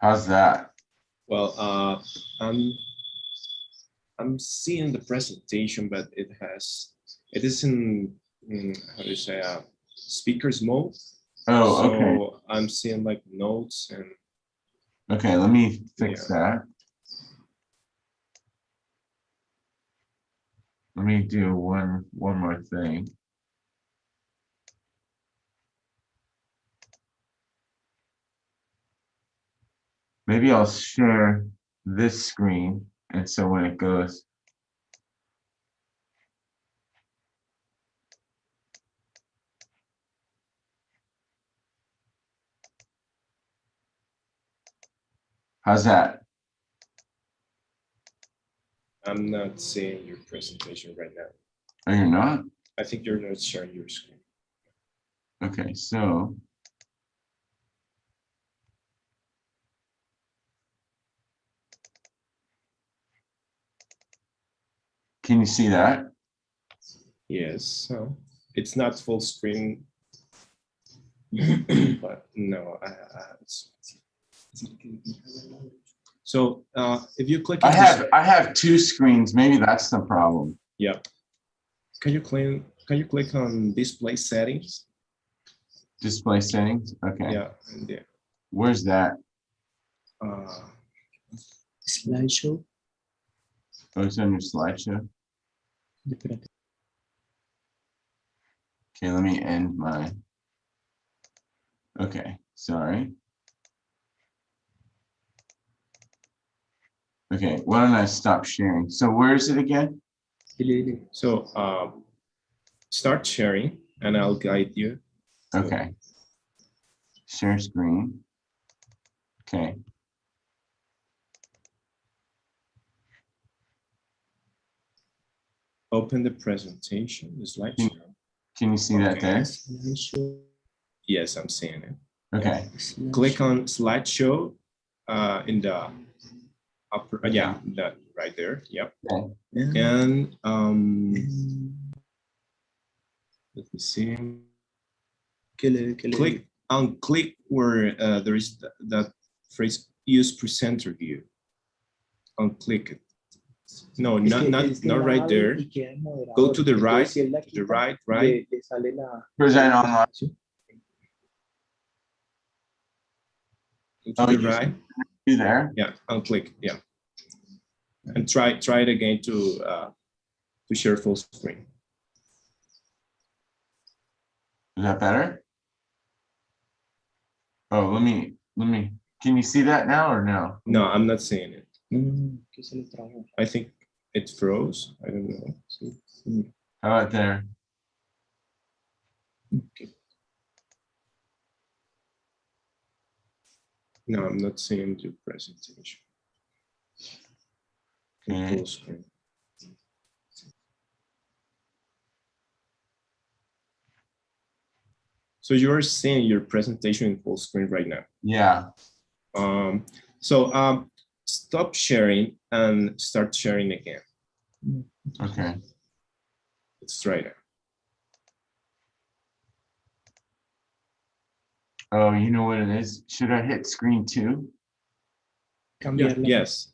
How's that? Well, I'm seeing the presentation, but it is in how do you say speakers mode. Oh, So okay. I'm seeing like notes and. Okay, let me fix that. Let me do one more thing. Maybe I'll share this screen, and so when it goes. How's that? I'm not seeing your presentation right now. Oh, you're not? I think you're not sharing your screen. Okay, so. Can you see that? Yes, so it's not full screen, but no, so if you click. I have two screens. Maybe that's the problem. Yeah. Can you click on display settings? Display settings. Okay. Yeah. And yeah. Where's that? Slideshow. Oh, it's on your slideshow. Okay, let me end my. Okay, sorry. Okay, why don't I stop sharing? So where is it again? So start sharing and I'll guide you. Okay. Share screen. Okay. Open the presentation, the slideshow. Can you see that there? Yes, I'm seeing it. Okay. Yeah. Click on slideshow in the upper, that right there. Yep. Okay. And let me see. Click where there is that phrase use presenter view. Click it. No, not right there. Go to the right, right. Present online. To the right. You there? Yeah, unclick. Yeah, and try it again to share full screen. Is that better? Oh, let me. Can you see that now or no? No, I'm not seeing it. I think it froze. I don't know. How about there? Okay. No, I'm not seeing the presentation. Okay. Full screen. So you're seeing your presentation in full screen right now. Yeah. So stop sharing and start sharing again. Okay. Let's try that. Oh, you know what it is? Should I hit screen 2? Yeah, yes.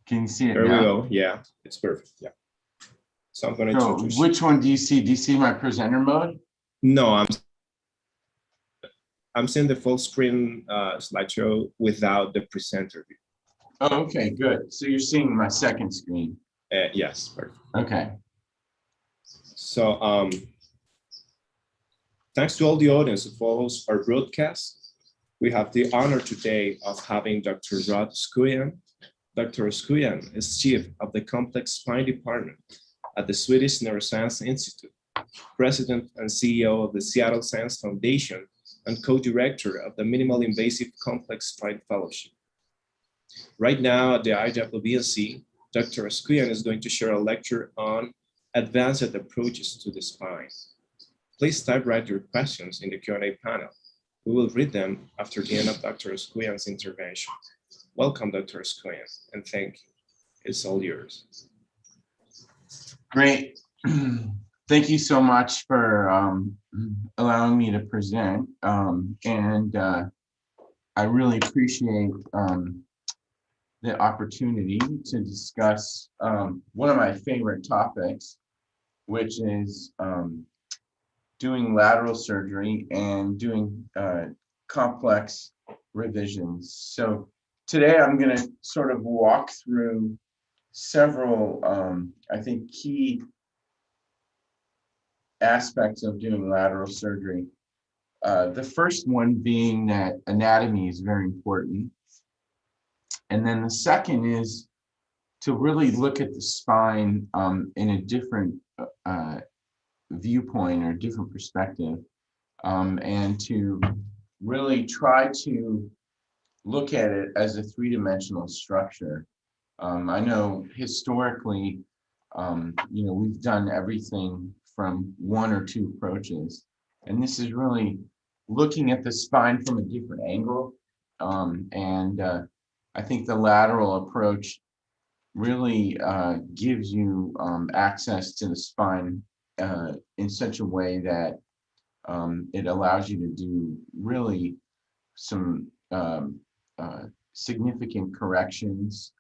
Can you see it There now? we go. Yeah, it's perfect. Yeah. So I'm going So to. which one do you see? Do you see my presenter mode? No, I'm seeing the full screen slideshow without the presenter view. Oh, okay, good. So you're seeing my second screen. Yes, perfect. Okay. So thanks to all the audience who follows our broadcast. We have the honor today of having Dr. Rod Skujan. Dr. Skujan is chief of the Complex Spine Department at the Swedish Neuroscience Institute, president and CEO of the Seattle Science Foundation, and co-director of the Minimal Invasive Complex Spine Fellowship. Right now at the IWBNC, Dr. Skujan is going to share a lecture on advanced approaches to the spine. Please type write your questions in the Q&A panel. We will read them after the end of Dr. Skujan's intervention. Welcome, Dr. Skujan, and thank you. It's all yours. Great. Thank you so much for allowing me to present. I really appreciate the opportunity to discuss one of my favorite topics, which is doing lateral surgery and doing complex revisions. So today I'm going to sort of walk through several, I think, key aspects of doing lateral surgery. The first one being that anatomy is very important. And then the second is to really look at the spine in a different viewpoint or different perspective, and to really try to look at it as a three-dimensional structure. I know historically, we've done everything from one or two approaches, and this is really looking at the spine from a different angle. I think the lateral approach really gives you access to the spine in such a way that it allows you to do really some significant corrections,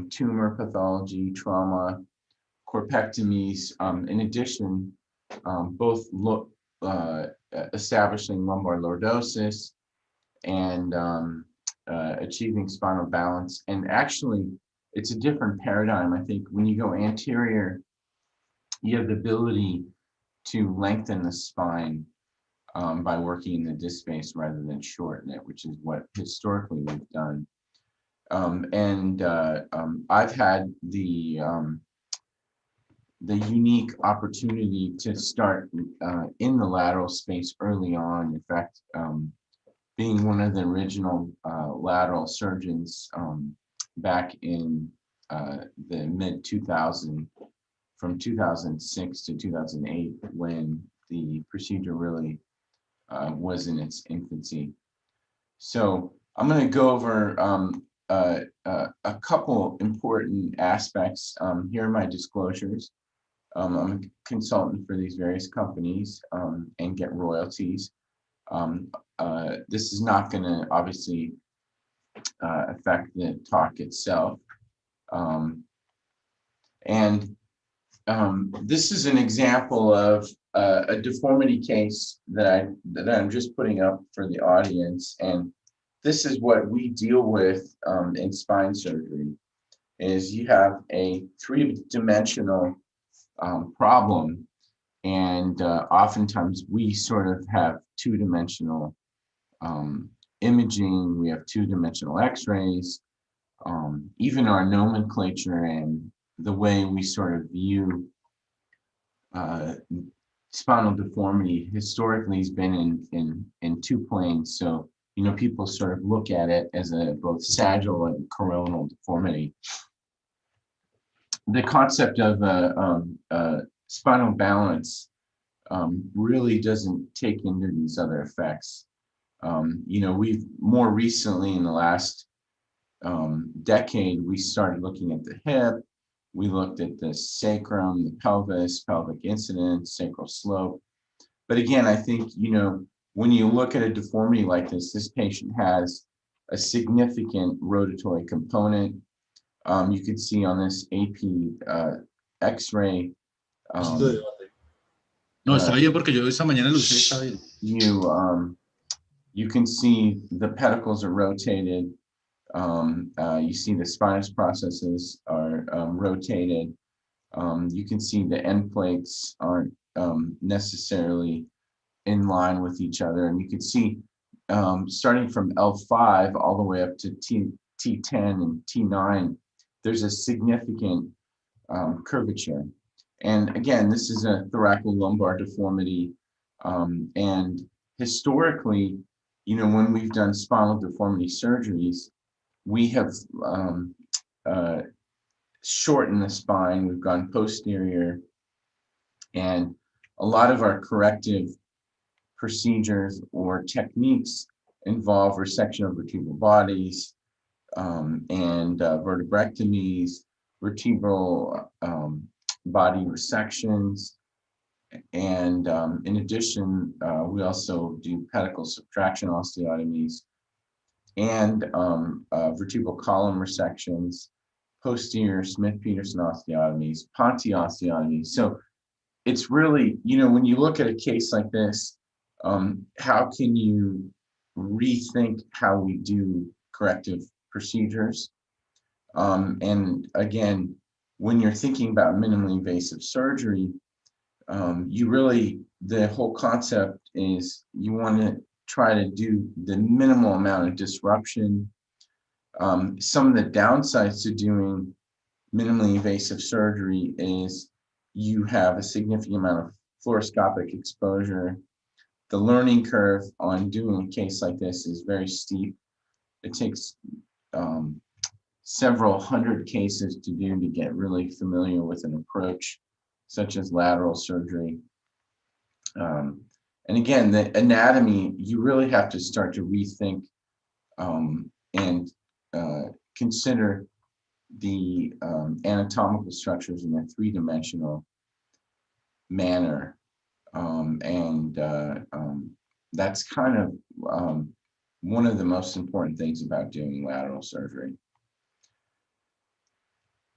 tumor pathology, trauma, corpectomies. In addition, both establishing lumbar lordosis and achieving spinal balance. And actually, it's a different paradigm. I think when you go anterior, you have the ability to lengthen the spine by working in the disc space rather than shorten it, which is what historically we've done. I've had the unique opportunity to start in the lateral space early on. In fact, being one of the original lateral surgeons back in the mid 2000s, from 2006 to 2008, when the procedure really was in its infancy. So I'm going to go over a couple important aspects. Here are my disclosures. I'm a consultant for these various companies and get royalties. This is not going to obviously affect the talk itself. This is an example of a deformity case that I'm just putting up for the audience. And this is what we deal with in spine surgery, is you have a three-dimensional problem. And oftentimes we sort of have two-dimensional imaging, we have two-dimensional x-rays, even our nomenclature and the way we sort of view spinal deformity historically has been in two planes. So, people sort of look at it as a both sagittal and coronal deformity. The concept of spinal balance really doesn't take into these other effects. We've more recently in the last decade, we started looking at the hip. We looked at the sacrum, the pelvis, pelvic incidence, sacral slope. But again, I think, when you look at a deformity like this patient has a significant rotatory component. You can see on this AP X-ray. No, está bien porque yo esta mañana lo usé, está bien. You can see the pedicles are rotated. You see the spinous processes are rotated. You can see the end plates aren't necessarily in line with each other. And you can see starting from L5 all the way up to T10 and T9, there's a significant curvature. And again, this is a thoracolumbar deformity. And historically, when we've done spinal deformity surgeries, we have shortened the spine. We've gone posterior. And a lot of our corrective procedures or techniques involve resection of vertebral bodies and vertebrectomies, vertebral body resections, And in addition, we also do pedicle subtraction osteotomies and vertebral column resections, posterior Smith-Peterson osteotomies, Ponte osteotomies. So it's really, when you look at a case like this, how can you rethink how we do corrective procedures? And again, when you're thinking about minimally invasive surgery, the whole concept is you want to try to do the minimal amount of disruption. Some of the downsides to doing minimally invasive surgery is you have a significant amount of fluoroscopic exposure. The learning curve on doing a case like this is very steep. It takes several hundred cases to do to get really familiar with an approach such as lateral surgery. And again, the anatomy, you really have to start to rethink and consider the anatomical structures in a three-dimensional manner. That's kind of one of the most important things about doing lateral surgery.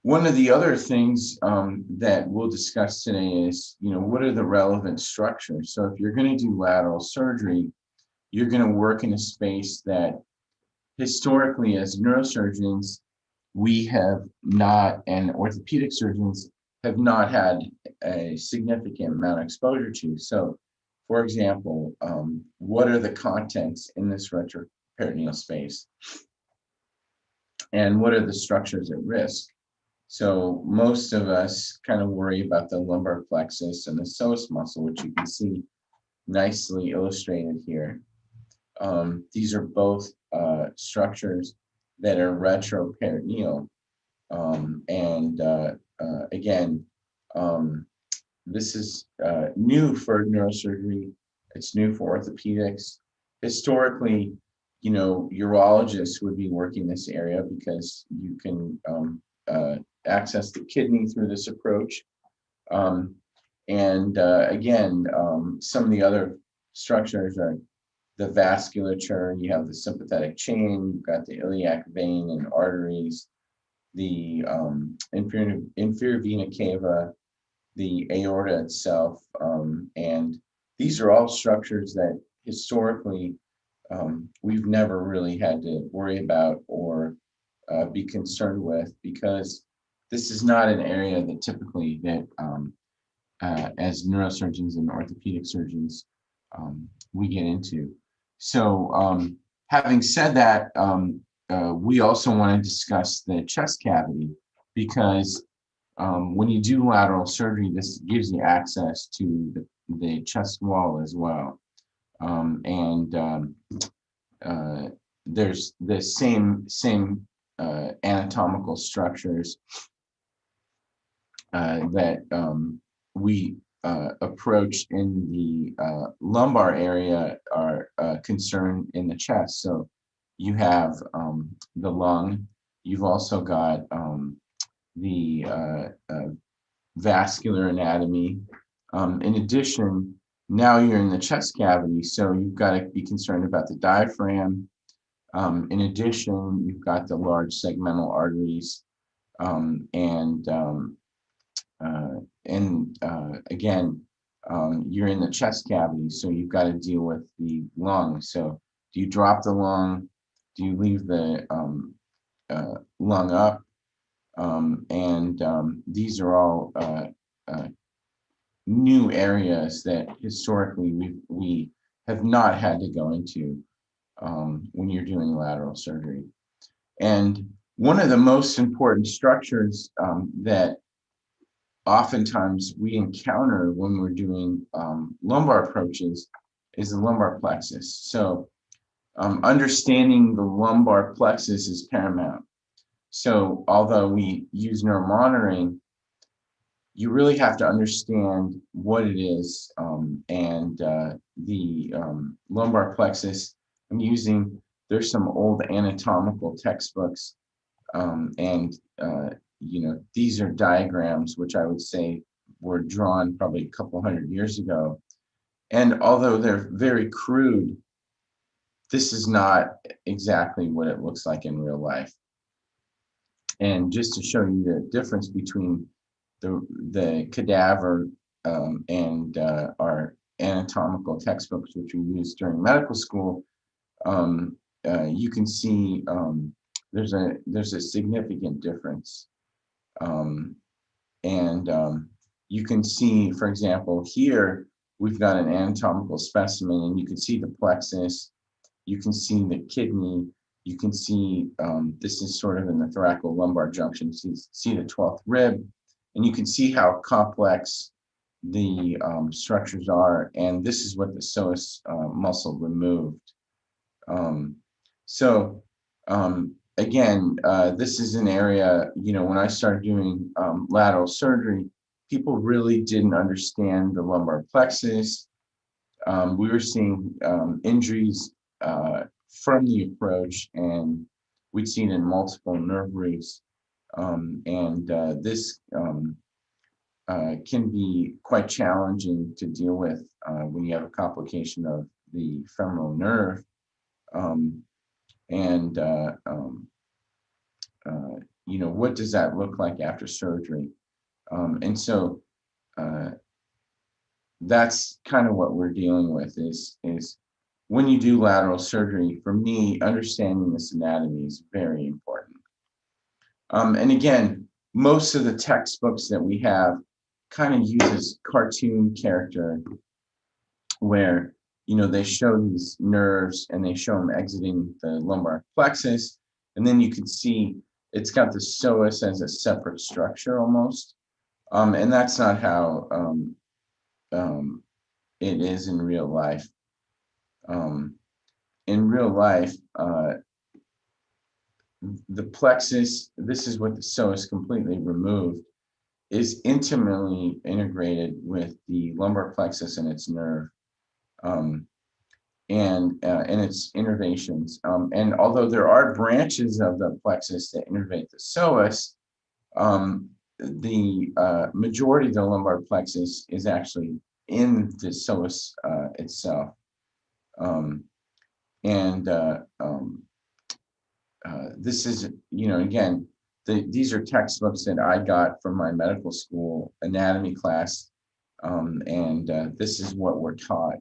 One of the other things that we'll discuss today is, what are the relevant structures? So if you're going to do lateral surgery, you're going to work in a space that historically as neurosurgeons, we have not, and orthopedic surgeons have not had a significant amount of exposure to. So for example, what are the contents in this retroperitoneal space? And what are the structures at risk? So most of us kind of worry about the lumbar plexus and the psoas muscle, which you can see nicely illustrated here. These are both structures that are retroperitoneal. Again, this is new for neurosurgery. It's new for orthopedics. Historically, urologists would be working this area because you can access the kidney through this approach. Again, some of the other structures are the vasculature. You have the sympathetic chain, you've got the iliac vein and arteries, the inferior vena cava, the aorta itself. And these are all structures that historically we've never really had to worry about or be concerned with, because this is not an area that typically that as neurosurgeons and orthopedic surgeons we get into. So having said that, we also want to discuss the chest cavity, because when you do lateral surgery, this gives you access to the chest wall as well. There's the same anatomical structures that we approach in the lumbar area are concerned in the chest. So you have the lung, you've also got the vascular anatomy. In addition, now you're in the chest cavity, so you've got to be concerned about the diaphragm. In addition, you've got the large segmental arteries, again, you're in the chest cavity, so you've got to deal with the lung. So do you drop the lung? Do you leave the lung up? These are all new areas that historically we have not had to go into when you're doing lateral surgery. And one of the most important structures that oftentimes we encounter when we're doing lumbar approaches is the lumbar plexus. So understanding the lumbar plexus is paramount. So although we use neuromonitoring, you really have to understand what it is. The lumbar plexus, there's some old anatomical textbooks, these are diagrams, which I would say were drawn probably a couple hundred years ago. And although they're very crude, this is not exactly what it looks like in real life. And just to show you the difference between the cadaver and our anatomical textbooks, which we used during medical school, you can see there's a significant difference. You can see, for example, here we've got an anatomical specimen, and you can see the plexus, you can see the kidney, you can see this is sort of in the thoracolumbar junction. You see the 12th rib, and you can see how complex the structures are. And this is what the psoas muscle removed. Again, this is an area, when I started doing lateral surgery, people really didn't understand the lumbar plexus. We were seeing injuries from the approach, and we'd seen in multiple nerve roots. This can be quite challenging to deal with when you have a complication of the femoral nerve. What does that look like after surgery? That's kind of what we're dealing with is when you do lateral surgery, for me, understanding this anatomy is very important. And again, most of the textbooks that we have kind of uses cartoon character where, they show these nerves and they show them exiting the lumbar plexus. And then you can see it's got the psoas as a separate structure almost. And that's not how it is in real life. In real life, the plexus, this is what the psoas completely removed, is intimately integrated with the lumbar plexus and its nerve. And its innervations. And although there are branches of the plexus that innervate the psoas, the majority of the lumbar plexus is actually in the psoas itself. This is, again, these are textbooks that I got from my medical school anatomy class, and this is what we're taught.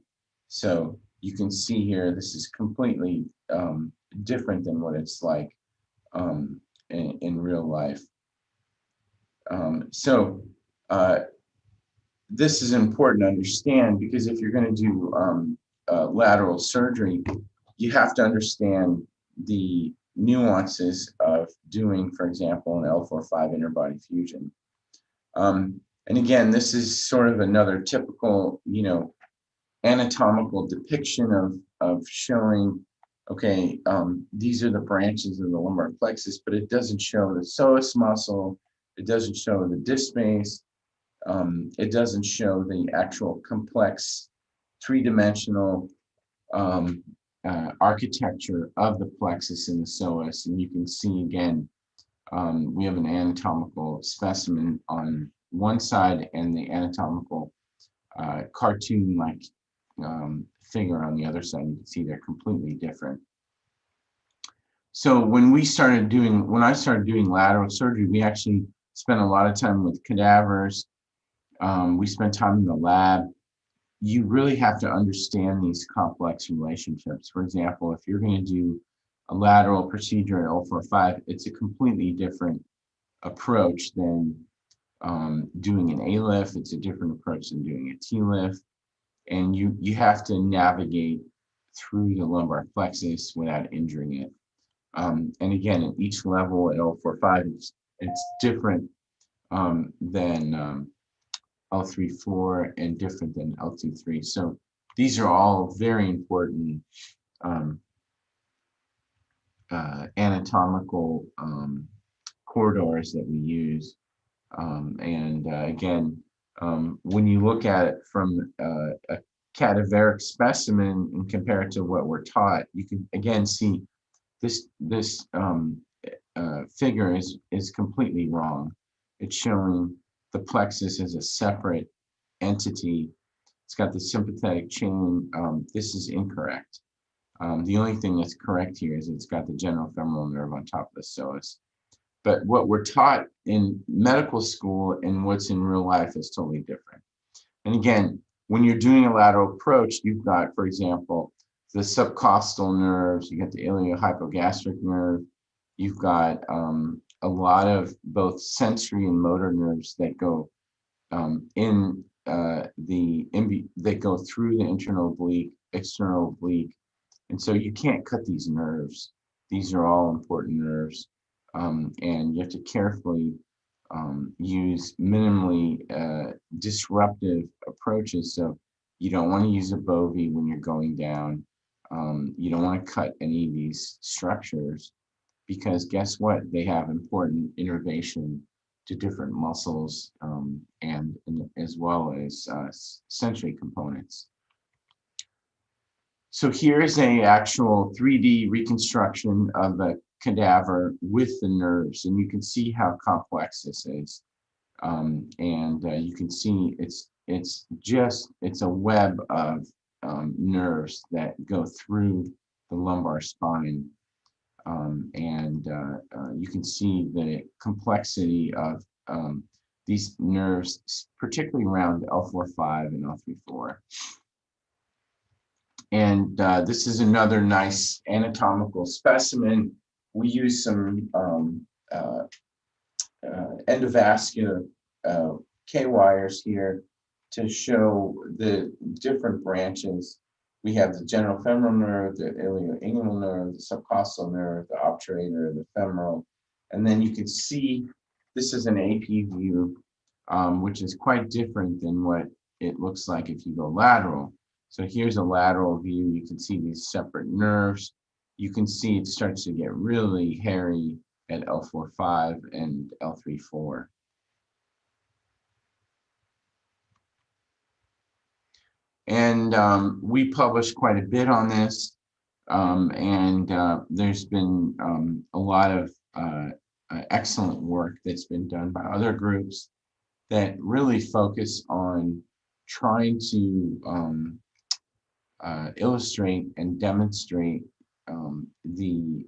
So you can see here, this is completely different than what it's like in real life. This is important to understand, because if you're going to do lateral surgery, you have to understand the nuances of doing, for example, an L4-5 interbody fusion. And again, this is sort of another typical, anatomical depiction of showing, okay, these are the branches of the lumbar plexus, but it doesn't show the psoas muscle, it doesn't show the disc space, it doesn't show the actual complex three-dimensional architecture of the plexus and the psoas. And you can see again, we have an anatomical specimen on one side and the anatomical cartoon-like figure on the other side. You can see they're completely different. So when I started doing lateral surgery, we actually spent a lot of time with cadavers. We spent time in the lab. You really have to understand these complex relationships. For example, if you're going to do a lateral procedure at L4-5, it's a completely different approach than doing an A-lift. It's a different approach than doing a T-lift. And you have to navigate through the lumbar plexus without injuring it. And again, at each level at L4-5, it's different than L3-4 and different than L2-3. So these are all very important anatomical corridors that we use. Again, when you look at it from a cadaveric specimen and compare it to what we're taught, you can again see this figure is completely wrong. It's showing the plexus as a separate entity. It's got the sympathetic chain. This is incorrect. The only thing that's correct here is it's got the general femoral nerve on top of the psoas. But what we're taught in medical school and what's in real life is totally different. And again, when you're doing a lateral approach, you've got, for example, the subcostal nerves, you got the iliohypogastric nerve, you've got a lot of both sensory and motor nerves that go that go through the internal oblique, external oblique. And so you can't cut these nerves. These are all important nerves. And you have to carefully use minimally disruptive approaches. So you don't want to use a bovie when you're going down. You don't want to cut any of these structures because guess what? They have important innervation to different muscles and as well as sensory components. So here's a actual 3D reconstruction of the cadaver with the nerves, and you can see how complex this is. You can see it's a web of nerves that go through the lumbar spine. You can see the complexity of these nerves, particularly around L4-5 and L3-4. And this is another nice anatomical specimen. We use some endovascular K-wires here to show the different branches. We have the general femoral nerve, the ilioinguinal nerve, the subcostal nerve, the obturator, the femoral. And then you can see this is an AP view, which is quite different than what it looks like if you go lateral. So here's a lateral view. You can see these separate nerves. You can see it starts to get really hairy at L4-5 and L3-4. And we published quite a bit on this. There's been a lot of excellent work that's been done by other groups that really focus on trying to illustrate and demonstrate the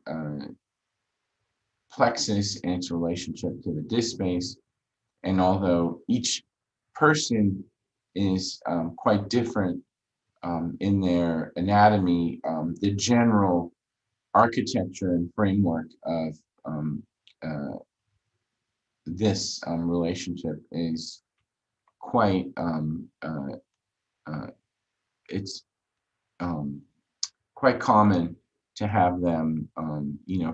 plexus and its relationship to the disc space. And although each person is quite different in their anatomy, the general architecture and framework of this relationship is quite it's quite common to have them,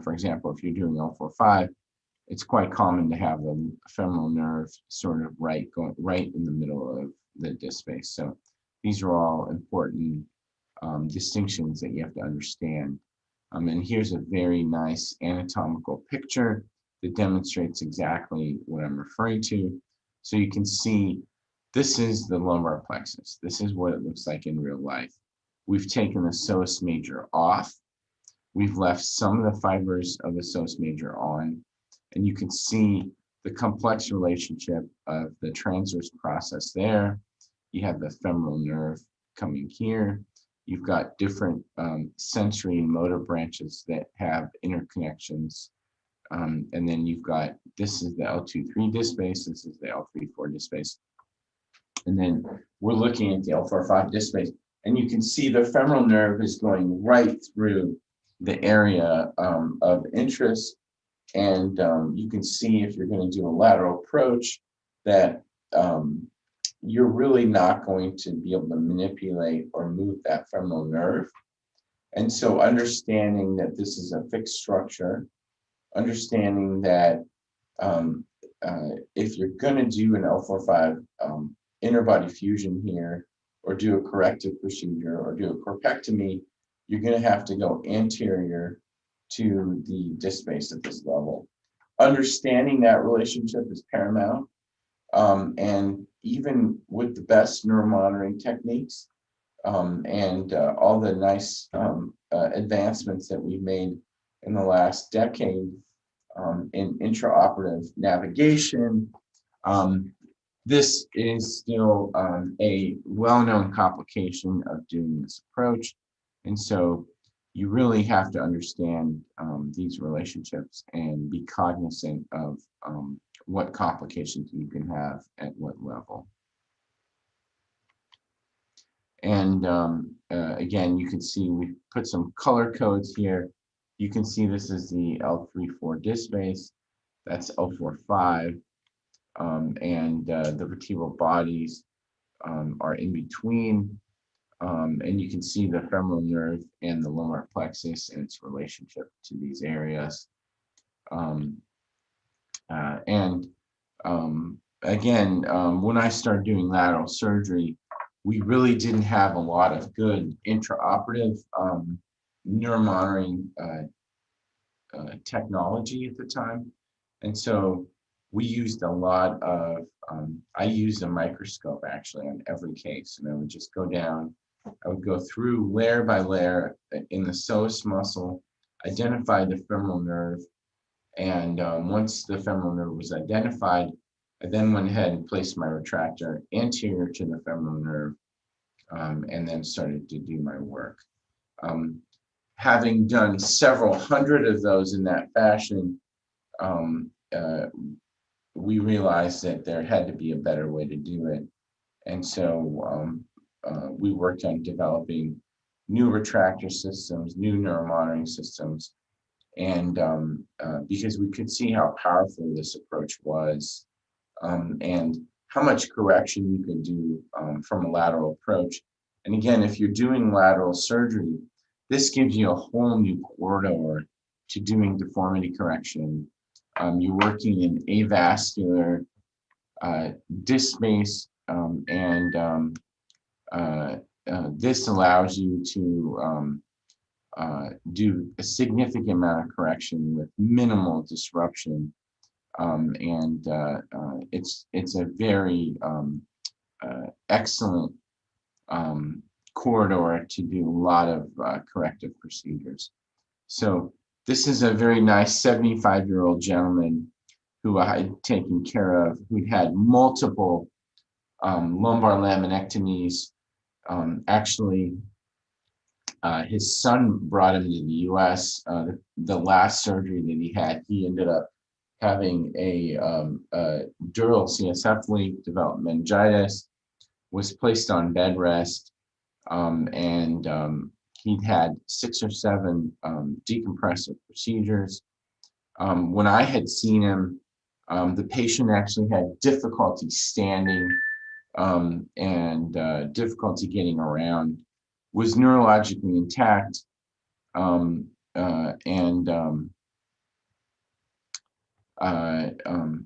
for example, if you're doing L4-5, it's quite common to have the femoral nerve sort of right in the middle of the disc space. So these are all important distinctions that you have to understand. And here's a very nice anatomical picture that demonstrates exactly what I'm referring to. So you can see this is the lumbar plexus. This is what it looks like in real life. We've taken the psoas major off. We've left some of the fibers of the psoas major on. And you can see the complex relationship of the transverse process there. You have the femoral nerve coming here. You've got different sensory and motor branches that have interconnections. And then you've got, this is the L2-3 disc space, this is the L3-4 disc space. And then we're looking at the L4-5 disc space. And you can see the femoral nerve is going right through the area of interest. And you can see if you're going to do a lateral approach that you're really not going to be able to manipulate or move that femoral nerve. And so understanding that this is a fixed structure, understanding that if you're going to do an L4-5 interbody fusion here, or do a corrective procedure, or do a corpectomy, you're going to have to go anterior to the disc space at this level. Understanding that relationship is paramount. And even with the best neuromonitoring techniques and all the nice advancements that we've made in the last decade in intraoperative navigation, this is still a well-known complication of doing this approach. And so you really have to understand these relationships and be cognizant of what complications you can have at what level. And again, you can see we put some color codes here. You can see this is the L3-4 disc space. That's L4-5. And the vertebral bodies are in between. And you can see the femoral nerve and the lumbar plexus and its relationship to these areas. Again, when I started doing lateral surgery, we really didn't have a lot of good intraoperative neuromonitoring technology at the time. And so we used a lot of, I used a microscope actually on every case, and I would just go down, I would go through layer by layer in the psoas muscle, identify the femoral nerve, and once the femoral nerve was identified, I then went ahead and placed my retractor anterior to the femoral nerve, and then started to do my work. Having done several hundred of those in that fashion, we realized that there had to be a better way to do it. And so we worked on developing new retractor systems, new neuromonitoring systems, and because we could see how powerful this approach was, and how much correction you can do from a lateral approach. And again, if you're doing lateral surgery, this gives you a whole new corridor to doing deformity correction. You're working in avascular disc space, and this allows you to do a significant amount of correction with minimal disruption, and it's a very excellent corridor to do a lot of corrective procedures. So this is a very nice 75-year-old gentleman who I had taken care of, who'd had multiple lumbar laminectomies. Actually, his son brought him to the US. The last surgery that he had, he ended up having a dural CSF leak, developed meningitis, was placed on bed rest, and he'd had 6 or 7 decompressive procedures. When I had seen him, the patient actually had difficulty standing and difficulty getting around, was neurologically intact,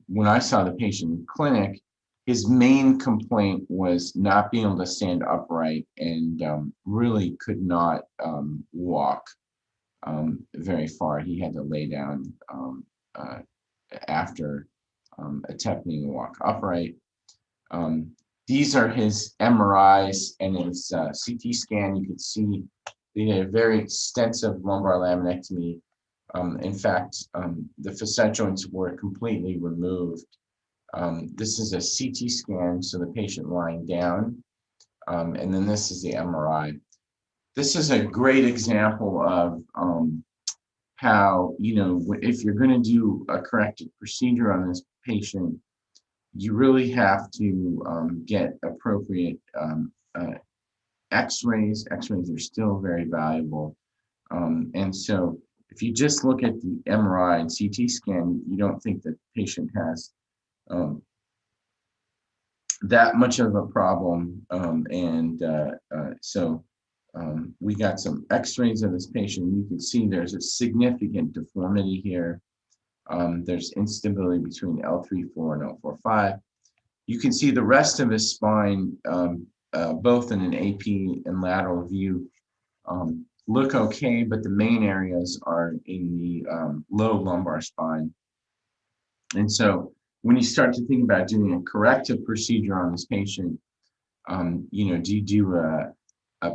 when I saw the patient in clinic, his main complaint was not being able to stand upright, and really could not walk very far. He had to lay down after attempting to walk upright. These are his MRIs and his CT scan. You can see he had a very extensive lumbar laminectomy. In fact, the facet joints were completely removed. This is a CT scan, so the patient lying down, and then this is the MRI. This is a great example of how, if you're going to do a corrective procedure on this patient, you really have to get appropriate x-rays. X-rays are still very valuable. And so if you just look at the MRI and CT scan, you don't think that the patient has that much of a problem. So we got some x-rays of this patient. You can see there's a significant deformity here. There's instability between L3-4 and L4-5. You can see the rest of his spine, both in an AP and lateral view, look okay, but the main areas are in the low lumbar spine. And so when you start to think about doing a corrective procedure on this patient, do you do a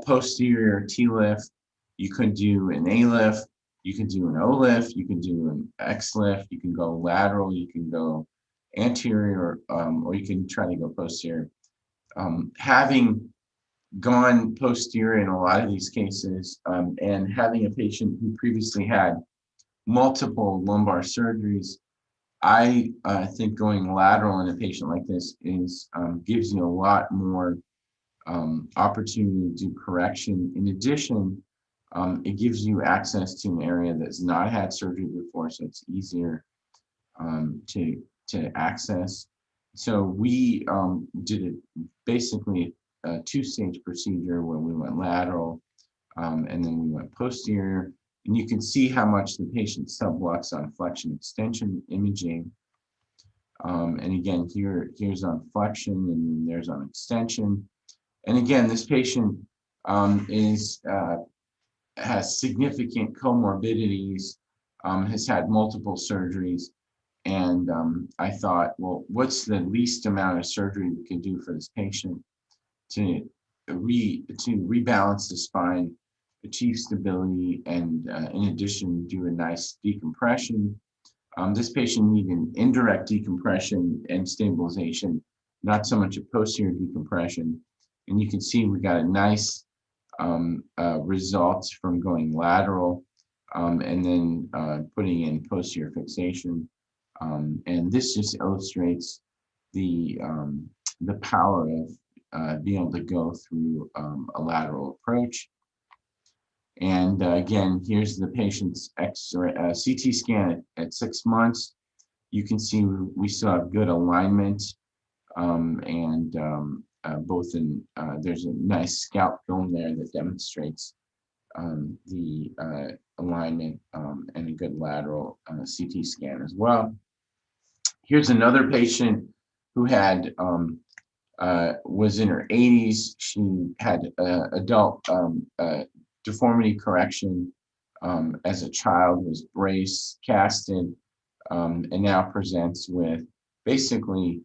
posterior T-lift? You could do an A-lift. You can do an O-lift, you can do an X-lift, you can go lateral, you can go anterior, or you can try to go posterior. Having gone posterior in a lot of these cases, and having a patient who previously had multiple lumbar surgeries, I think going lateral in a patient like this is gives you a lot more opportunity to do correction. In addition, it gives you access to an area that's not had surgery before, so it's easier to access. So we did basically a two-stage procedure where we went lateral, and then we went posterior. And you can see how much the patient sublux on flexion extension imaging. And again, here's on flexion, and there's on extension. And again, this patient has significant comorbidities, has had multiple surgeries. And I thought, well, what's the least amount of surgery we can do for this patient to rebalance the spine, achieve stability, and in addition, do a nice decompression. This patient needed an indirect decompression and stabilization, not so much a posterior decompression. And you can see we got a nice result from going lateral, and then putting in posterior fixation. And this just illustrates the power of being able to go through a lateral approach. And again, here's the patient's X-ray, CT scan at 6 months. You can see we still have good alignment, and both in there's a nice scalp film there that demonstrates the alignment, and a good lateral CT scan as well. Here's another patient who had was in her 80s. She had adult deformity correction as a child, was braced, casted, and now presents with basically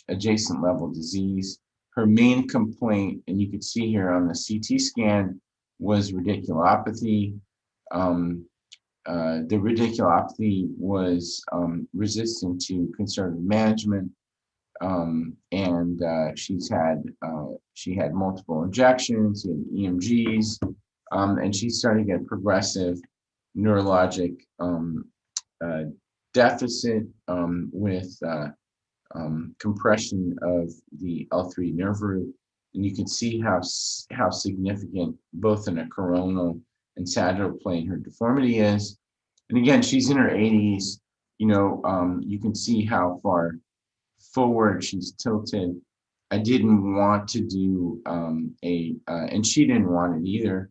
adjacent level disease. Her main complaint, and you can see here on the CT scan, was radiculopathy. The radiculopathy was resistant to conservative management, and she had multiple injections, she had EMGs, and she started to get progressive neurologic deficit with compression of the L3 nerve root. And you can see how significant both in a coronal and sagittal plane her deformity is. And again, she's in her 80s. You can see how far forward she's tilted. I didn't want to do and she didn't want it either.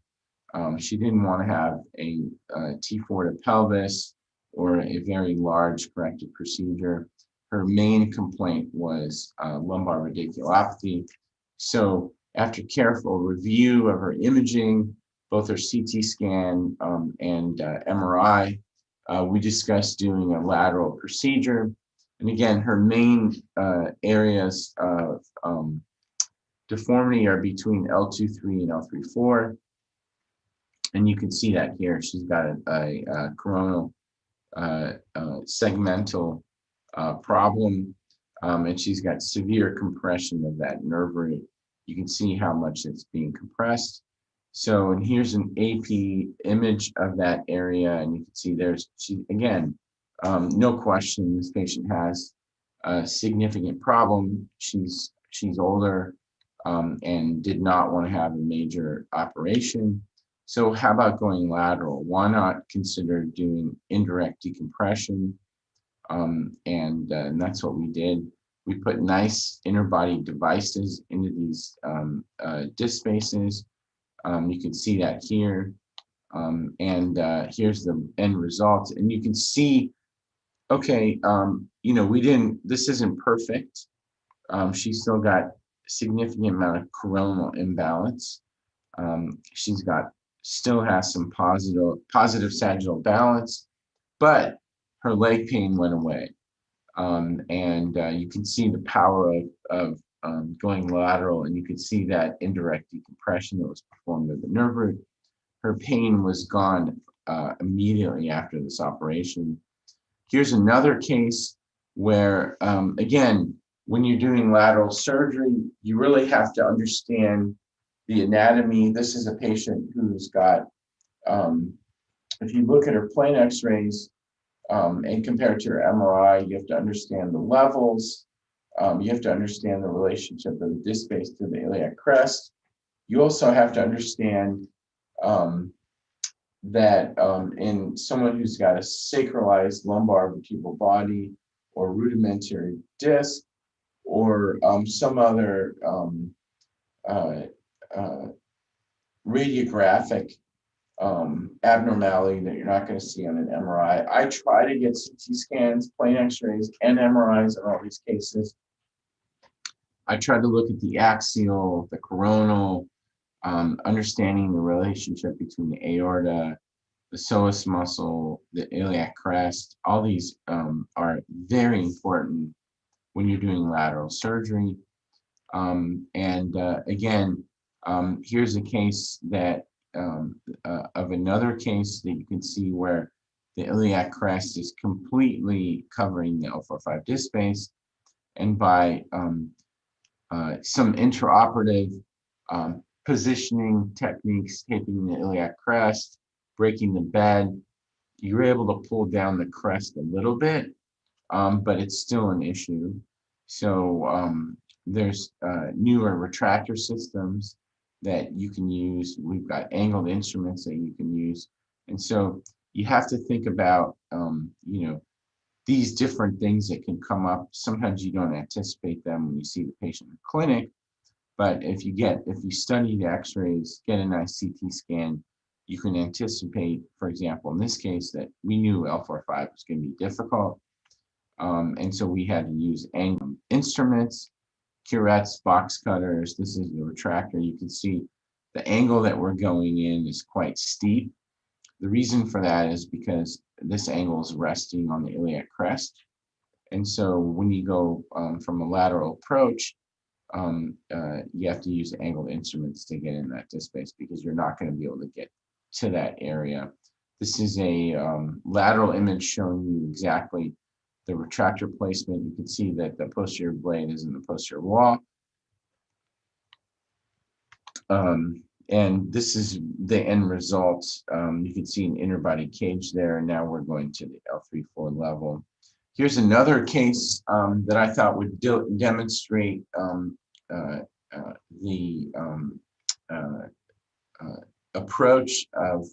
She didn't want to have a T4 to pelvis or a very large corrective procedure. Her main complaint was lumbar radiculopathy. So after careful review of her imaging, both her CT scan and MRI, we discussed doing a lateral procedure. And again, her main areas of deformity are between L2-3 and L3-4. And you can see that here. She's got a coronal segmental problem, and she's got severe compression of that nerve root. You can see how much it's being compressed. So, and here's an AP image of that area, and you can see again, no question, this patient has a significant problem. She's older, and did not want to have a major operation. So how about going lateral? Why not consider doing indirect decompression? And that's what we did. We put nice inner body devices into these disc spaces. You can see that here. And here's the end result. And you can see, okay, this isn't perfect. She's still got significant amount of coronal imbalance. She's still has some positive sagittal balance, but her leg pain went away. And you can see the power of going lateral, and you can see that indirect decompression that was performed of the nerve root. Her pain was gone immediately after this operation. Here's another case where, again, when you're doing lateral surgery, you really have to understand the anatomy. This is a patient who's got, if you look at her plain x-rays and compare it to her MRI, you have to understand the levels. You have to understand the relationship of the disc space to the iliac crest. You also have to understand that in someone who's got a sacralized lumbar vertebral body or rudimentary disc or some other radiographic abnormality that you're not going to see on an MRI. I try to get CT scans, plain x-rays, and MRIs in all these cases. I try to look at the axial, the coronal, understanding the relationship between the aorta, the psoas muscle, the iliac crest. All these are very important when you're doing lateral surgery. Again, here's a case that of another case that you can see where the iliac crest is completely covering the L4-5 disc space, and by some intraoperative positioning techniques, taping the iliac crest, breaking the bed, you're able to pull down the crest a little bit, but it's still an issue. So there's newer retractor systems that you can use. We've got angled instruments that you can use. And so you have to think about, these different things that can come up. Sometimes you don't anticipate them when you see the patient in the clinic, but if you study the x-rays, get a nice CT scan, you can anticipate, for example, in this case, that we knew L4-5 was going to be difficult. And so we had to use angled instruments, curettes, box cutters. This is the retractor. You can see the angle that we're going in is quite steep. The reason for that is because this angle is resting on the iliac crest. And so when you go from a lateral approach, you have to use angled instruments to get in that disc space because you're not going to be able to get to that area. This is a lateral image showing you exactly the retractor placement. You can see that the posterior blade is in the posterior wall. And this is the end result. You can see an interbody cage there. And now we're going to the L3-4 level. Here's another case that I thought would demonstrate the approach of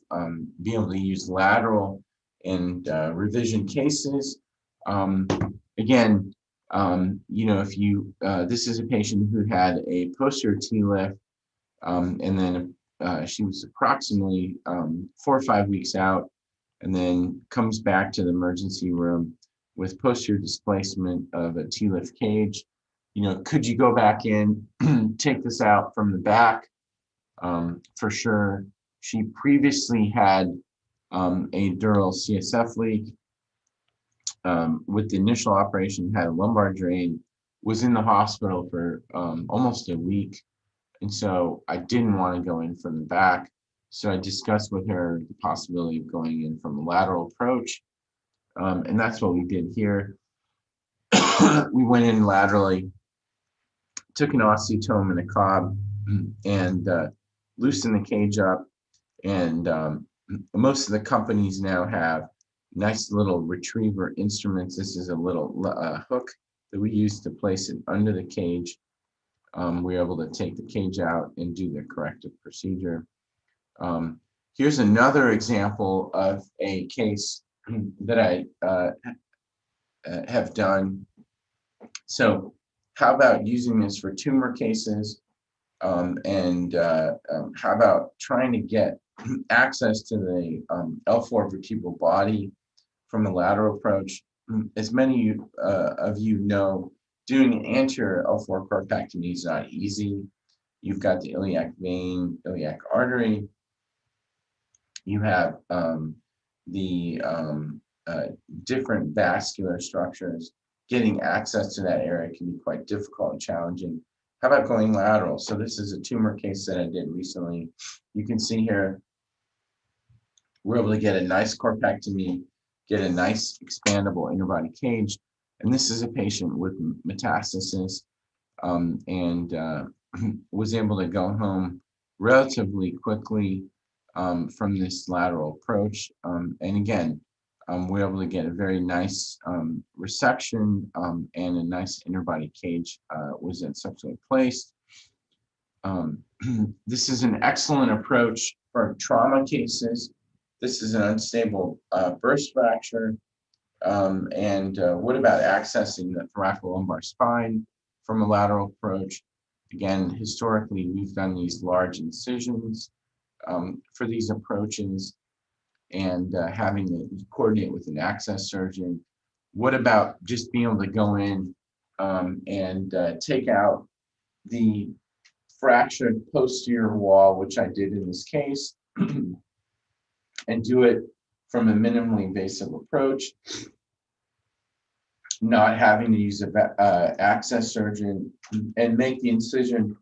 being able to use lateral in revision cases. Again, if you, this is a patient who had a posterior T-lift, and then she was approximately 4 or 5 weeks out, and then comes back to the emergency room with posterior displacement of a T-lift cage. Could you go back in, take this out from the back? For sure. She previously had a dural CSF leak. With the initial operation, had a lumbar drain, was in the hospital for almost a week. And so I didn't want to go in from the back. So I discussed with her the possibility of going in from a lateral approach. And that's what we did here. We went in laterally, took an osteotome and a cob, and loosened the cage up. And most of the companies now have nice little retriever instruments. This is a little hook that we use to place it under the cage. We're able to take the cage out and do the corrective procedure. Here's another example of a case that I have done. So how about using this for tumor cases? And how about trying to get access to the L4 vertebral body from a lateral approach? As many of you know, doing an anterior L4 corpectomy is not easy. You've got the iliac vein, iliac artery. You have the different vascular structures. Getting access to that area can be quite difficult and challenging. How about going lateral? So this is a tumor case that I did recently. You can see here, we're able to get a nice corpectomy, get a nice expandable interbody cage. And this is a patient with metastasis, and was able to go home relatively quickly from this lateral approach. And again, we're able to get a very nice resection, and a nice interbody cage was then subsequently placed. This is an excellent approach for trauma cases. This is an unstable burst fracture. And what about accessing the thoracolumbar spine from a lateral approach? Again, historically, we've done these large incisions for these approaches, and having to coordinate with an access surgeon. What about just being able to go in and take out the fractured posterior wall, which I did in this case, and do it from a minimally invasive approach, not having to use an access surgeon, and make the incision.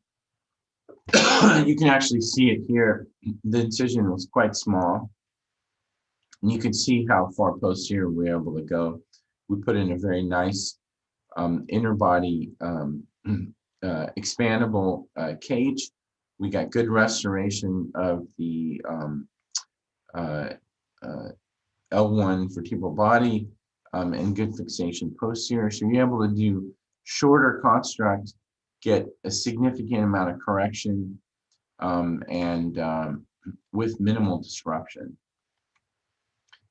You can actually see it here. The incision was quite small, and you can see how far posterior we were able to go. We put in a very nice inner body expandable cage. We got good restoration of the L1 vertebral body, and good fixation posterior. So you're able to do shorter construct, get a significant amount of correction, and with minimal disruption.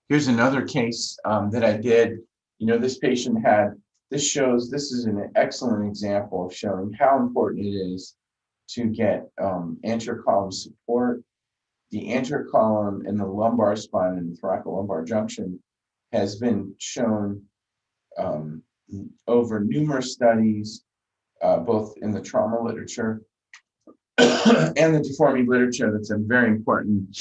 Here's another case that I did. This patient had, this is an excellent example of showing how important it is to get anterior column support. The anterior column and the lumbar spine and the thoracolumbar junction has been shown over numerous studies, both in the trauma literature and the deformity literature. That's a very important.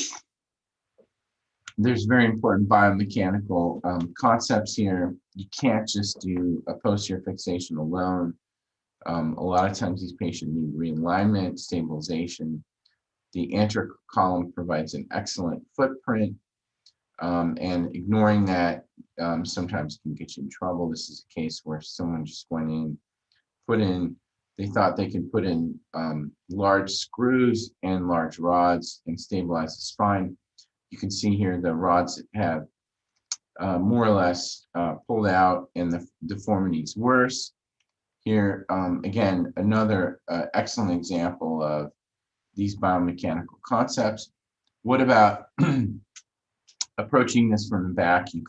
There's very important biomechanical concepts here. You can't just do a posterior fixation alone. A lot of times these patients need realignment, stabilization. The anterior column provides an excellent footprint, and ignoring that sometimes can get you in trouble. This is a case where someone just went in, they thought they could put in large screws and large rods and stabilize the spine. You can see here the rods have more or less pulled out, and the deformity is worse. Here, again, another excellent example of these biomechanical concepts. What about approaching this from the back? You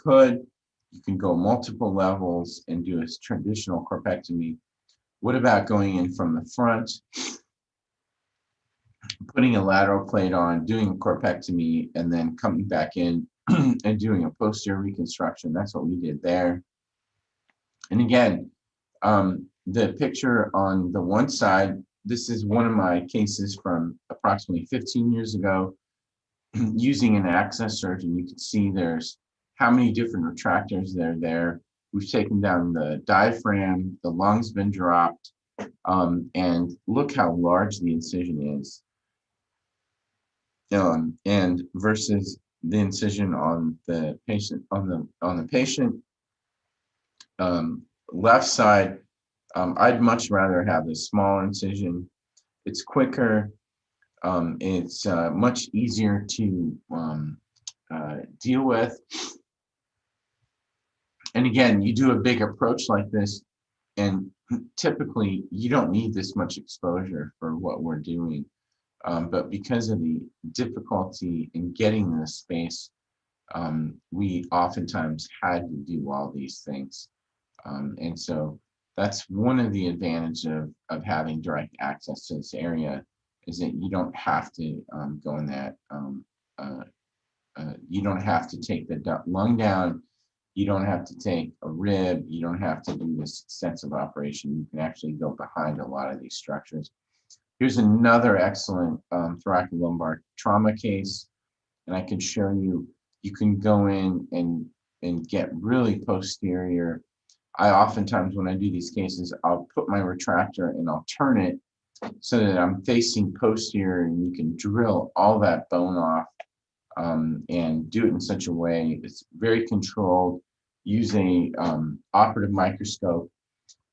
can go multiple levels and do a traditional corpectomy. What about going in from the front, putting a lateral plate on, doing a corpectomy, and then coming back in and doing a posterior reconstruction? That's what we did there. And again, the picture on the one side, this is one of my cases from approximately 15 years ago. Using an access surgeon, you can see there's how many different retractors there are there. We've taken down the diaphragm, the lung's been dropped, and look how large the incision is. And versus the incision on the patient, on the patient left side, I'd much rather have a smaller incision. It's quicker. It's much easier to deal with. And again, you do a big approach like this, and typically you don't need this much exposure for what we're doing. But because of the difficulty in getting this space, we oftentimes had to do all these things. And so that's one of the advantages of having direct access to this area, is that you don't have to go in that, you don't have to take the lung down, you don't have to take a rib, you don't have to do this extensive operation. You can actually go behind a lot of these structures. Here's another excellent thoracolumbar trauma case, and I can show you, you can go in and get really posterior. I oftentimes, when I do these cases, I'll put my retractor and I'll turn it so that I'm facing posterior, and you can drill all that bone off, and do it in such a way it's very controlled. use a operative microscope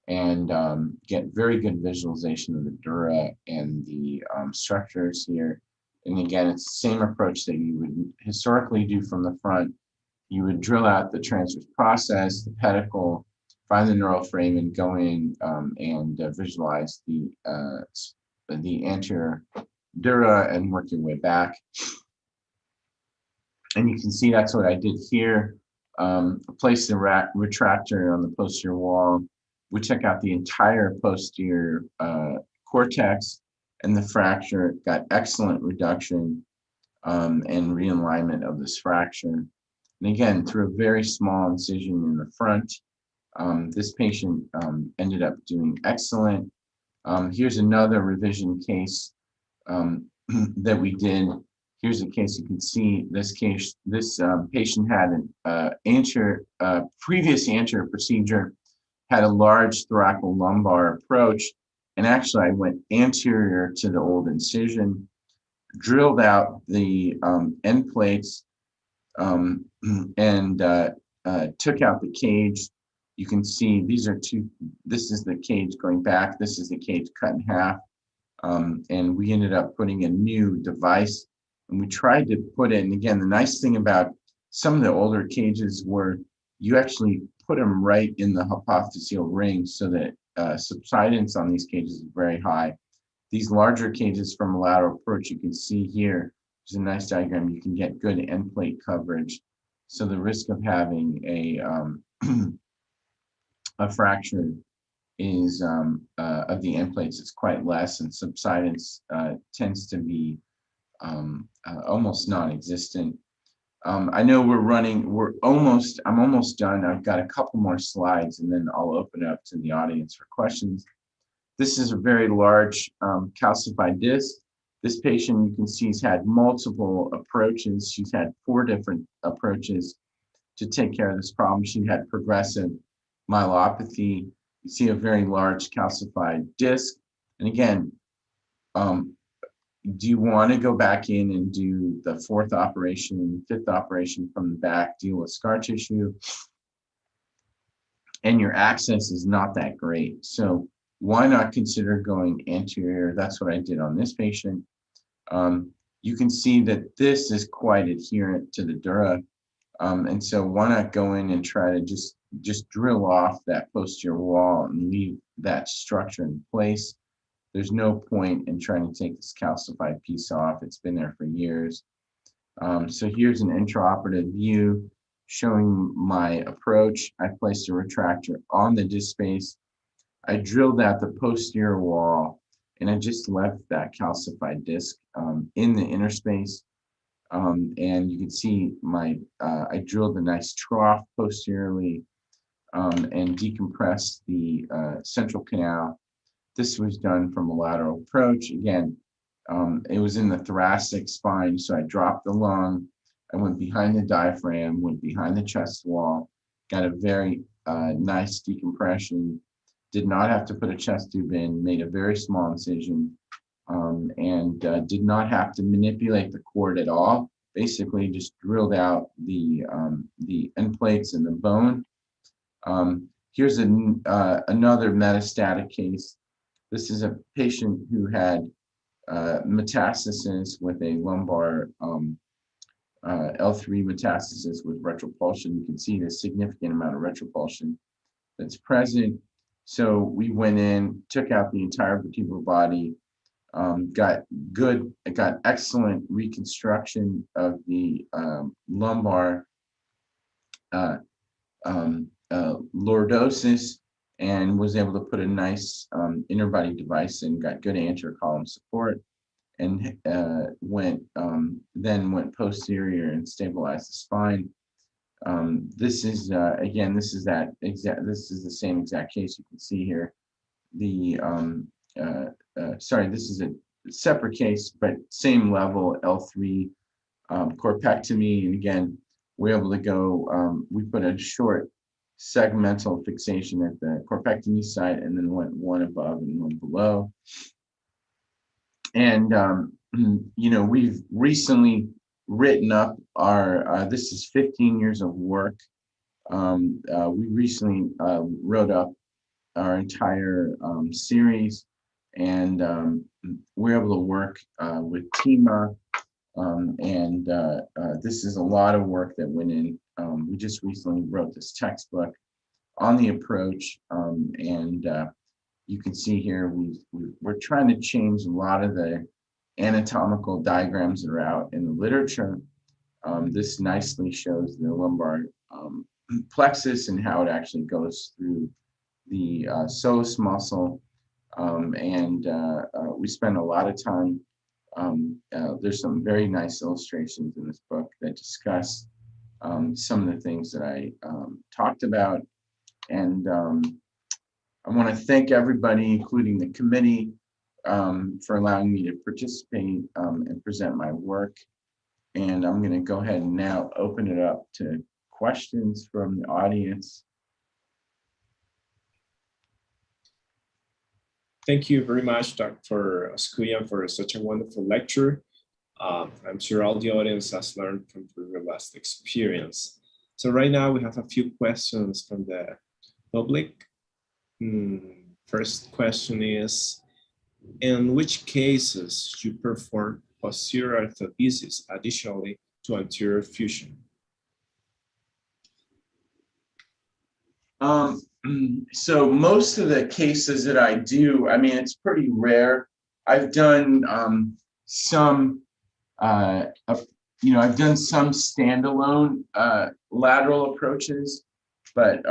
and get very good visualization of the dura and the structures here. And again, it's the same approach that you would historically do from the front. You would drill out the transverse process, the pedicle, find the neural frame, and go in and visualize the anterior dura and work your way back. And you can see that's what I did here. Place the retractor on the posterior wall. We check out the entire posterior cortex, and the fracture got excellent reduction and realignment of this fracture. And again, through a very small incision in the front, this patient ended up doing excellent. Here's another revision case that we did. Here's a case you can see. This case, this patient had an previous anterior procedure, had a large thoracolumbar approach, and actually I went anterior to the old incision, drilled out the end plates, and took out the cage. You can see these are two. This is the cage going back. This is the cage cut in half, and we ended up putting a new device. And we tried to put it, and again, the nice thing about some of the older cages were you actually put them right in the hypophyseal ring so that subsidence on these cages is very high. These larger cages from a lateral approach, you can see here, there's a nice diagram, you can get good end plate coverage. So the risk of having a fracture is of the end plates is quite less, and subsidence tends to be almost non-existent. I know I'm almost done. I've got a couple more slides and then I'll open it up to the audience for questions. This is a very large calcified disc. This patient, you can see, has had multiple approaches. She's had 4 different approaches to take care of this problem. She had progressive myelopathy. You see a very large calcified disc. And again, do you want to go back in and do the 4th operation, 5th operation from the back, deal with scar tissue? And your access is not that great. So why not consider going anterior? That's what I did on this patient. You can see that this is quite adherent to the dura. And so why not go in and try to just drill off that posterior wall and leave that structure in place. There's no point in trying to take this calcified piece off. It's been there for years. So here's an intraoperative view showing my approach. I placed a retractor on the disc space. I drilled out the posterior wall, and I just left that calcified disc in the inner space. And you can see I drilled a nice trough posteriorly and decompressed the central canal. This was done from a lateral approach. Again, it was in the thoracic spine, so I dropped the lung. I went behind the diaphragm, went behind the chest wall, got a very nice decompression, did not have to put a chest tube in, made a very small incision, and did not have to manipulate the cord at all. Basically just drilled out the end plates and the bone. Here's another metastatic case. This is a patient who had metastasis with a lumbar L3 metastasis with retropulsion. You can see the significant amount of retropulsion that's present. So we went in, took out the entire vertebral body, got excellent reconstruction of the lumbar lordosis, and was able to put a nice inner body device in, got good anterior column support, and then went posterior and stabilized the spine. This is again, this is the same exact case you can see here. Sorry, this is a separate case, but same level, L3 corpectomy. And again, we're able to go, we put a short segmental fixation at the corpectomy site, and then went one above and one below. And, you know, we've recently written up our, this is 15 years of work We recently wrote up our entire series, and we're able to work with TIMA, and this is a lot of work that went in. We just recently wrote this textbook on the approach, and you can see here we're trying to change a lot of the anatomical diagrams that are out in the literature. This nicely shows the lumbar plexus and how it actually goes through the psoas muscle, and we spend a lot of time. There's some very nice illustrations in this book that discuss some of the things that I talked about, and I want to thank everybody, including the committee, for allowing me to participate and present my work. And I'm going to go ahead and now open it up to questions from the audience. Thank you very much, Dr. Skuyan, for such a wonderful lecture. I'm sure all the audience has learned from your last experience. So right now we have a few questions from the public. First question is, in which cases you perform posterior arthrodesis additionally to anterior fusion? So most of the cases that I do, I mean, it's pretty rare. I've done some, I've done some standalone lateral approaches, but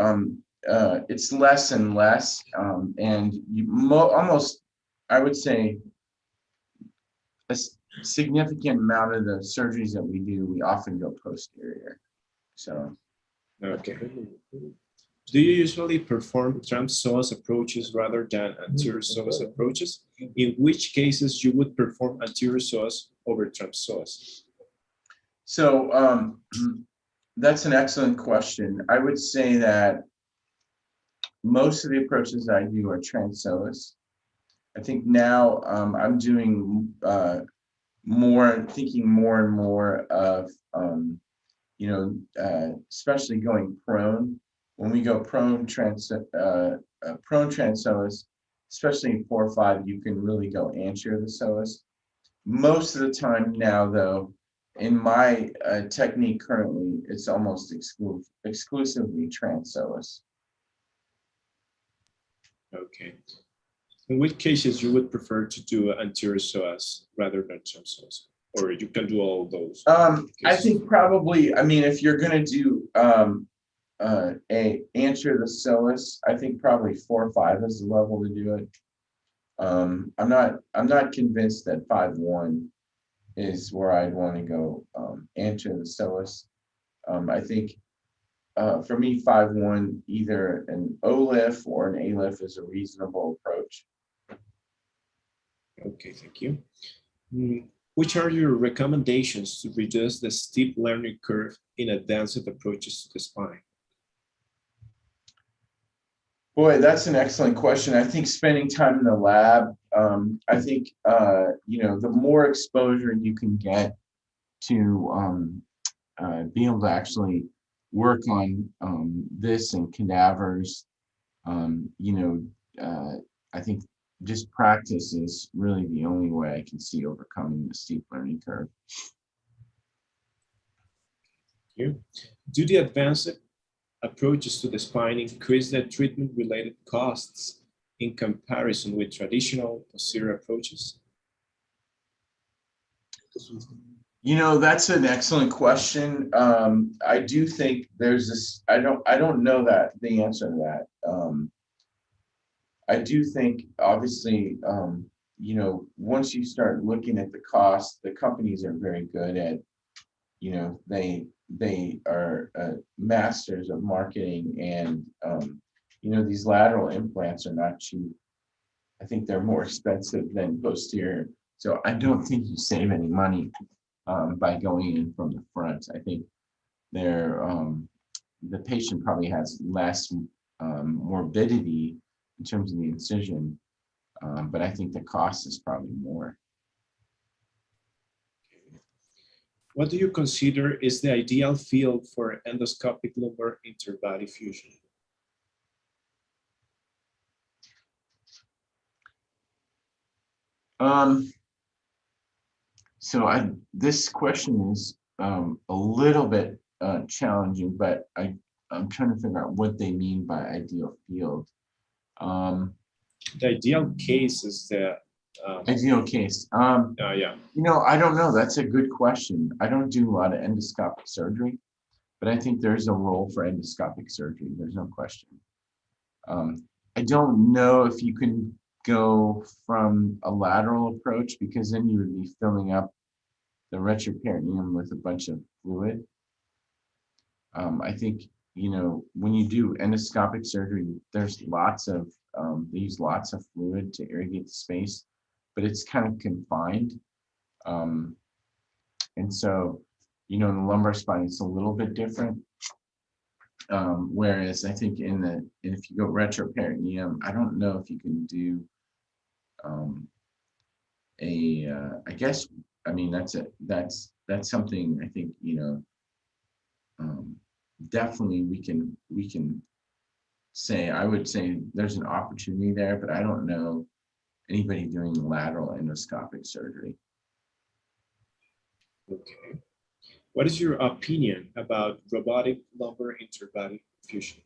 it's less and less. And almost, I would say, a significant amount of the surgeries that we do, we often go posterior. So. Okay. Do you usually perform transpsoas approaches rather than anterior psoas approaches? In which cases you would perform anterior psoas over transpsoas? So that's an excellent question. I would say that most of the approaches I do are transpsoas. I think now I'm doing thinking more and more of, especially going prone. When we go prone transpsoas, especially in 4 or 5, you can really go anterior to the psoas. Most of the time now, though, in my technique currently, it's almost exclusively transpsoas. Okay. In which cases you would prefer to do anterior psoas rather than transpsoas? Or you can do all those? I think probably, I mean, if you're going to do anterior to the psoas, I think probably 4 or 5 is the level to do it. I'm not convinced that 5-1 is where I'd want to go anterior to the psoas. I think for me, 5-1, either an O-lift or an A-lift is a reasonable approach. Okay, thank you. Which are your recommendations to reduce the steep learning curve in advanced approaches to the spine? Boy, that's an excellent question. I think spending time in the lab, I think, the more exposure you can get to be able to actually work on this and cadavers, I think just practice is really the only way I can see overcoming the steep learning curve. Thank you. Do the advanced approaches to the spine increase the treatment-related costs in comparison with traditional posterior approaches? That's an excellent question. I do think there's this. I don't know the answer to that. I do think, obviously, once you start looking at the cost, the companies are very good at, they are masters of marketing, and these lateral implants are not cheap. I think they're more expensive than posterior, so I don't think you save any money by going in from the front. I think the patient probably has less morbidity in terms of the incision, but I think the cost is probably more. What do you consider is the ideal field for endoscopic lumbar interbody fusion? So this question is a little bit challenging, but I'm trying to figure out what they mean by ideal field. The ideal case is the Ideal case. yeah. I don't know. That's a good question. I don't do a lot of endoscopic surgery, but I think there's a role for endoscopic surgery. There's no question. I don't know if you can go from a lateral approach, because then you would be filling up the retroperitoneum with a bunch of fluid. I think, when you do endoscopic surgery, there's they use lots of fluid to irrigate the space, but it's kind of confined. And so, in the lumbar spine, it's a little bit different. Whereas I think if you go retroperitoneum, I don't know if you can do I guess, that's something I think, definitely we can say, I would say there's an opportunity there, but I don't know anybody doing lateral endoscopic surgery. Okay. What is your opinion about robotic lumbar interbody fusion?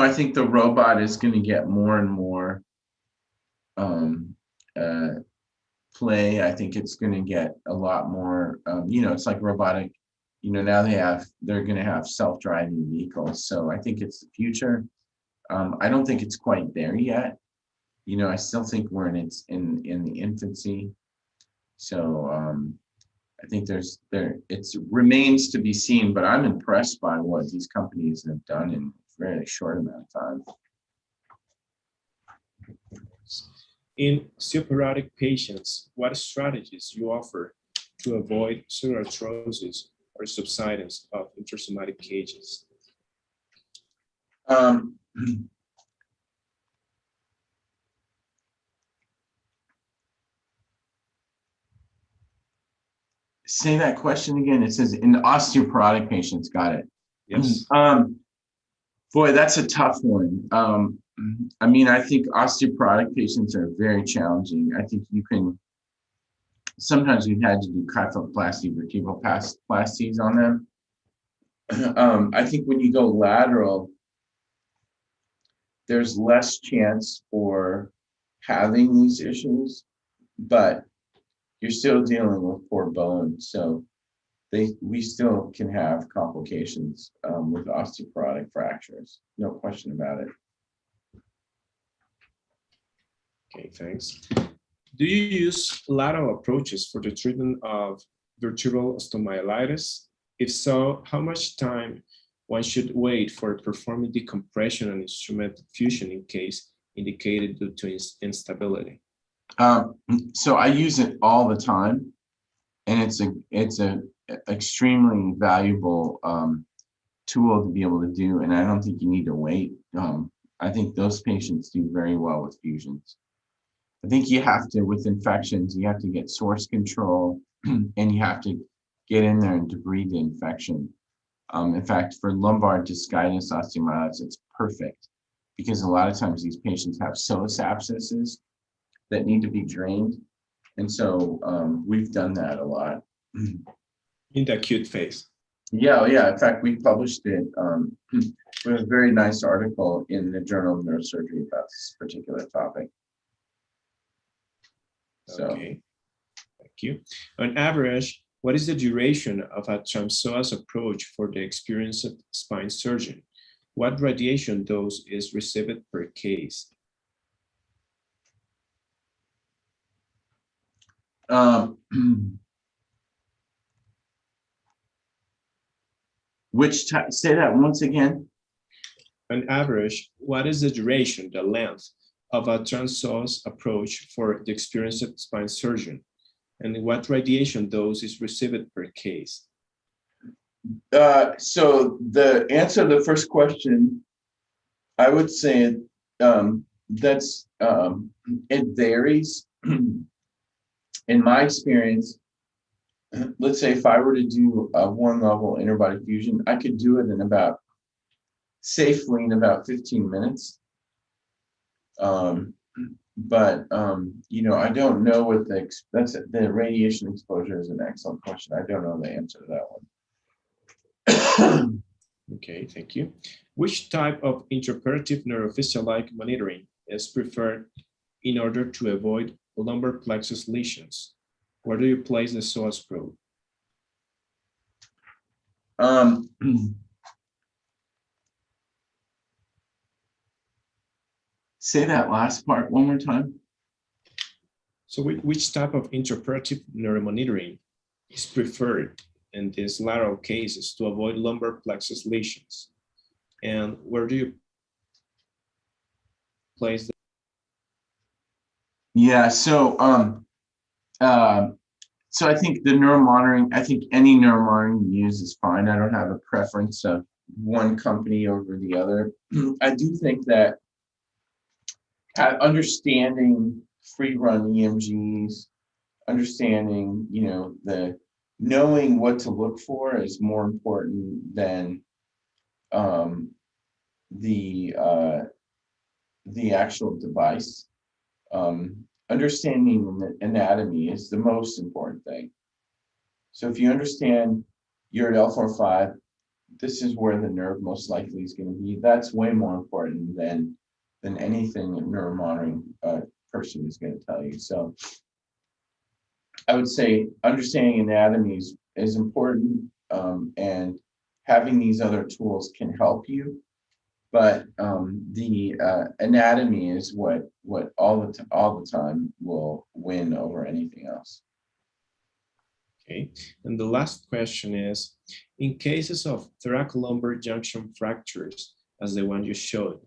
I think the robot is going to get more and more play. I think it's going to get a lot more, it's like robotic, now they're going to have self-driving vehicles. So I think it's the future. I don't think it's quite there yet. I still think we're in the infancy. So I think it remains to be seen, but I'm impressed by what these companies have done in a very short amount of time. In osteoporotic patients, what strategies you offer to avoid pseudoarthrosis or subsidence of intersomatic cages? Say that question again. It says in the osteoporotic patients. Got it. Yes. Boy, that's a tough one. I think osteoporotic patients are very challenging. I think sometimes we've had to do kyphoplasty, vertebroplasties on them. I think when you go lateral, there's less chance for having these issues, but you're still dealing with poor bone. So we still can have complications with osteoporotic fractures. No question about it. Okay, thanks. Do you use lateral approaches for the treatment of vertebral osteomyelitis? If so, how much time one should wait for performing decompression and instrument fusion in case indicated due to instability? So I use it all the time, and it's a extremely valuable tool to be able to do, and I don't think you need to wait. I think those patients do very well with fusions. I think with infections, you have to get source control, and you have to get in there and debride the infection. In fact, for lumbar discitis osteomyelitis, it's perfect, because a lot of times these patients have psoas abscesses that need to be drained. And so we've done that a lot. In the acute phase. Yeah. In fact, we published it with a very nice article in the Journal of Neurosurgery about this particular topic. So. Okay, thank you. On average, what is the duration of a transpsoas approach for the experienced spine surgeon? What radiation dose is received per case? Say that once again. On average, what is the duration, the length of a transpsoas approach for the experienced spine surgeon? And what radiation dose is received per case? So the answer to the first question, I would say it varies. in my experience, let's say if I were to do a 1-level interbody fusion, I could do it safely in about 15 minutes. But I don't know what the radiation exposure is an excellent question. I don't know the answer to that one. Okay, thank you. Which type of intraoperative neurophysiologic monitoring is preferred in order to avoid lumbar plexus lesions? Where do you place the psoas probe? Say that last part one more time. So which type of intraoperative neuromonitoring is preferred in these lateral cases to avoid lumbar plexus lesions? And where do you place the... Yeah, so I think the neuromonitoring, I think any neuromonitoring you use is fine. I don't have a preference of one company over the other. I do think that understanding free run EMGs, understanding, knowing what to look for is more important than the actual device. Understanding the anatomy is the most important thing. So if you understand you're at L4-5, this is where the nerve most likely is going to be. That's way more important than anything a neuromonitoring person is going to tell you. So I would say understanding anatomy is important, and having these other tools can help you. But the anatomy is what all the time will win over anything else. Okay, and the last question is, in cases of thoracolumbar junction fractures, as the one you showed,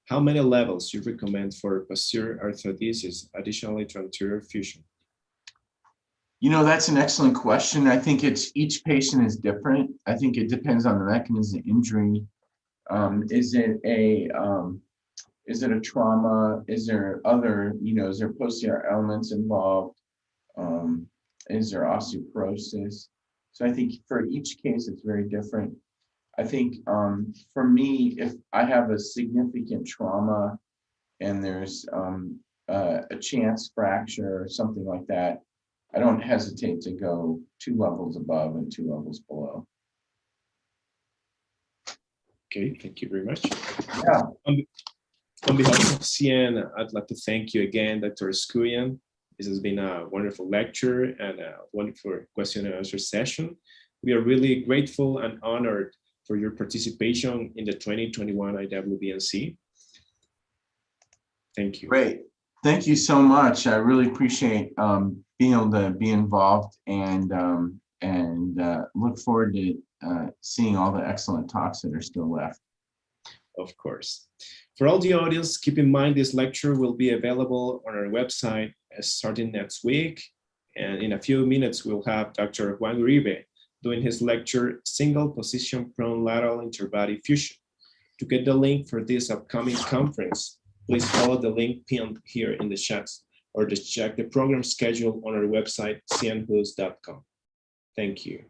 how many levels you recommend for posterior arthrodesis additionally to anterior fusion? That's an excellent question. I think each patient is different. I think it depends on the mechanism of injury. Is it a trauma? Is there other, is there posterior elements involved? Is there osteoporosis? So I think for each case, it's very different. I think for me, if I have a significant trauma and there's a chance fracture or something like that, I don't hesitate to go 2 levels above and 2 levels below. Okay, thank you very much. Yeah. On behalf of CN, I'd like to thank you again, Dr. Skurian. This has been a wonderful lecture and a wonderful question and answer session. We are really grateful and honored for your participation in the 2021 IWBNC. Thank you. Great. Thank you so much. I really appreciate being able to be involved and look forward to seeing all the excellent talks that are still left. Of course. For all the audience, keep in mind this lecture will be available on our website starting next week. And in a few minutes, we'll have Dr. Juan Uribe doing his lecture, Single Position Prone Lateral Interbody Fusion. To get the link for this upcoming conference, please follow the link pinned here in the chat or just check the program schedule on our website, cnhus.com. Thank you.